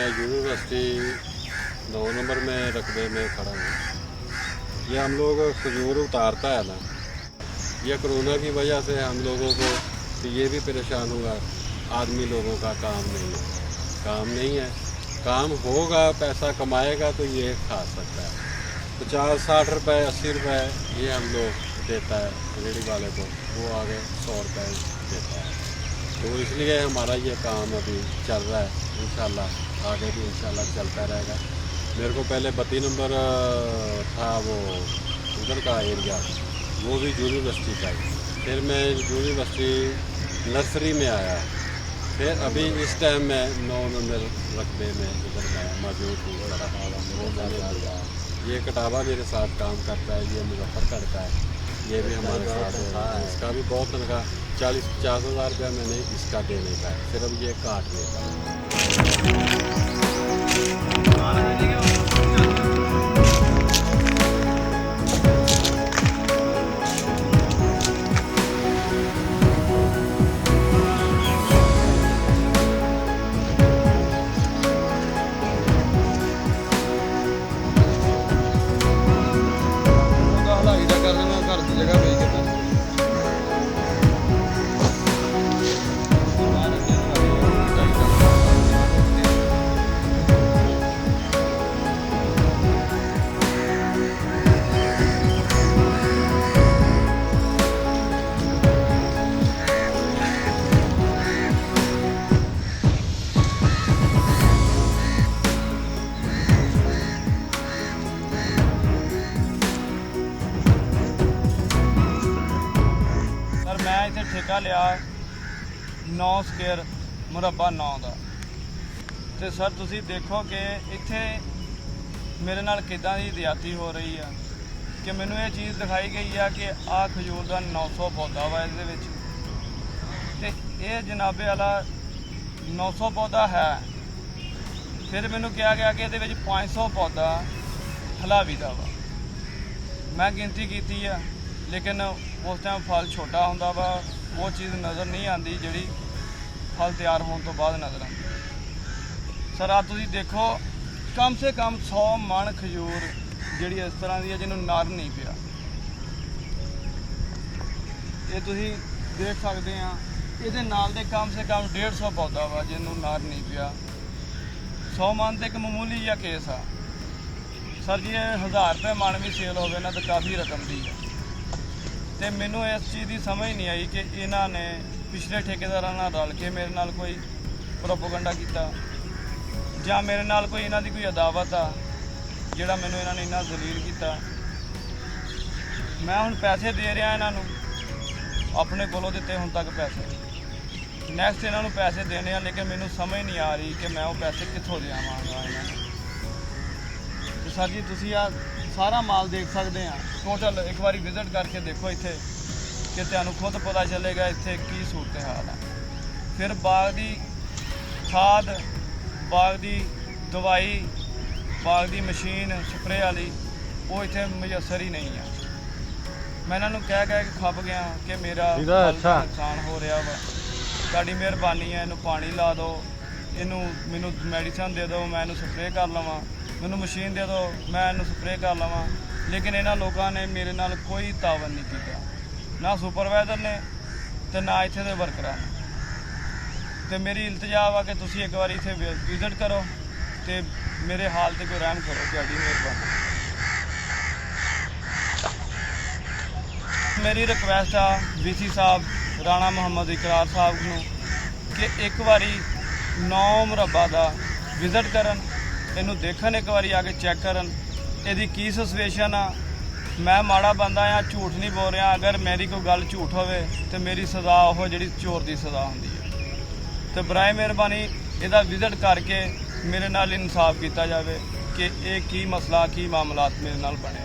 मैं university 9 number में रकबे में खड़ा हूँ। ये हम लोग खजूर उतारता है ना, ये कोरोना की वजह से हम लोगों को तो ये भी परेशान हुआ। आदमी लोगों का काम नहीं है। काम होगा, पैसा कमाएगा तो ये खा सकता है। 50-60 रुपये 80 रुपये ये हम लोग देता है रेडी वाले को, वो आगे 100 रुपये देता है। तो इसलिए हमारा ये काम अभी चल रहा है। इंशाल्लाह आगे भी इंशाल्लाह चलता रहेगा। मेरे को पहले 32 नंबर था वो उधर का एरिया, वो भी यूनिवर्सिटी का ही। फिर मैं यूनिवर्सिटी नर्सरी में आया, फिर अभी इस टाइम मैं 9 नंबर रकबे में इधर मैं मौजूद हूँ। ये कटावा मेरे साथ काम करता है, ये मुजफ्फरगढ़ का है, ये भी हमारे साथ है। इसका भी बहुत तनख्वाह 40-50 हज़ार रुपया मैंने इसका देने का है, सिर्फ ये काटने का। मैं इत्थे ठेका लिया 9 ਸਕੁਅਰ ਮੁਰੱਬਾ 9 ਦਾ। ਤੇ ਸਰ ਤੁਸੀਂ ਦੇਖੋ ਕਿ ਇੱਥੇ ਮੇਰੇ ਨਾਲ ਕਿੱਦਾਂ ਦੀ ਜ਼ਿਆਦਤੀ ਹੋ ਰਹੀ ਆ ਕਿ ਮੈਨੂੰ ਇਹ ਚੀਜ਼ ਦਿਖਾਈ ਗਈ ਆ ਕਿ ਆਹ ਖਜੂਰ ਦਾ 900 ਪੌਦਾ ਵਾ ਇਹਦੇ ਵਿੱਚ, ਤੇ ਇਹ ਜਨਾਬੇ ਵਾਲਾ 900 ਪੌਦਾ ਹੈ। ਫਿਰ ਮੈਨੂੰ ਕਿਹਾ ਗਿਆ ਕਿ ਇਹਦੇ ਵਿੱਚ 500 ਪੌਦਾ ਹਲਾਵੀ ਦਾ ਵਾ। ਮੈਂ ਗਿਣਤੀ ਕੀਤੀ ਆ, लेकिन उस टाइम फल छोटा होंदा वा, वो चीज़ नज़र नहीं आती जिहड़ी फल तैयार होने तो बाद नज़र आती। सर आप तुसीं देखो कम से कम 100 मन खजूर जिहड़ी इस तरह की है जिन्हों नर नहीं पिया। ये तुसीं देख सकते हैं, ये नाल दे कम से कम 150 पौधा वा जिन्हों नर नहीं पिया। 100 मन तो एक मामूली जिहा केस आ सर जी। 1000 रुपये मन भी सेल होवे ना तो काफ़ी रकम दी है। तो मैनू इस चीज़ की समझ नहीं आई कि इन्होंने पिछले ठेकेदारों नाल रल के मेरे नाल कोई प्रोपोगंडा किया या मेरे नाल कोई इन्हां दी कोई अदावत आ जिहड़ा मैनू इन्होंने इन्ना जलील किया। मैं हुण पैसे दे रहा इन्हों अपने कोलों दिते हुण तक पैसे, नैक्सट इन्हों पैसे देने, लेकिन मैनू समझ नहीं आ रही कि मैं वो पैसे कित्थों देवांगा इन्होंने। तो सर जी तुसीं आ सारा माल देख सकते हैं टोटल, एक बार विजिट करके देखो इत्थे कि तुहानूं खुद पता चलेगा इत्थे की सूरत हाल है। फिर बाग की खाद, बाग की दवाई, बाग की मशीन स्प्रे वाली वो इत्थे मुयसर ही नहीं है। मैं इन्हों कह के खप गया कि मेरा नुकसान हो रहा वा, तुहाडी मेहरबानी है, इनू पानी ला दो, इनू मैनू मैडिसन दे दो, मैं इनू स्प्रे कर लवां, मैनू मशीन दे दो, मैं इनू स्प्रे कर लवां। लेकिन इन्हां लोगों ने मेरे नाल कोई तावन नहीं किया, ना सुपरवाइजर ने तो ना इत्थे दे वर्करां ने। तो मेरी इल्तजा वा कि तुसीं एक बार इत्थे विजिट करो तो मेरे हाल ते कोई रहम करो, तुहाडी मेहरबानी। मेरी रिक्वेस्ट आ VC साहब राणा मुहम्मद इकरार साहब नूं कि एक बारी 9 मुरब्बा दा विजिट करन, इनू देखन, एक बारी आके चैक करन इहदी की सिचुएशन आ। मैं माड़ा बंदा आ, झूठ नहीं बोल रहा। अगर मेरी कोई गल झूठ होवे तो मेरी सज़ा वो जिहड़ी चोर की सज़ा होंदी है। तो बराए मेहरबानी इहदा विजिट करके मेरे नाल इंसाफ किया जाए कि ये की मसला की मामलात मेरे नाल बने।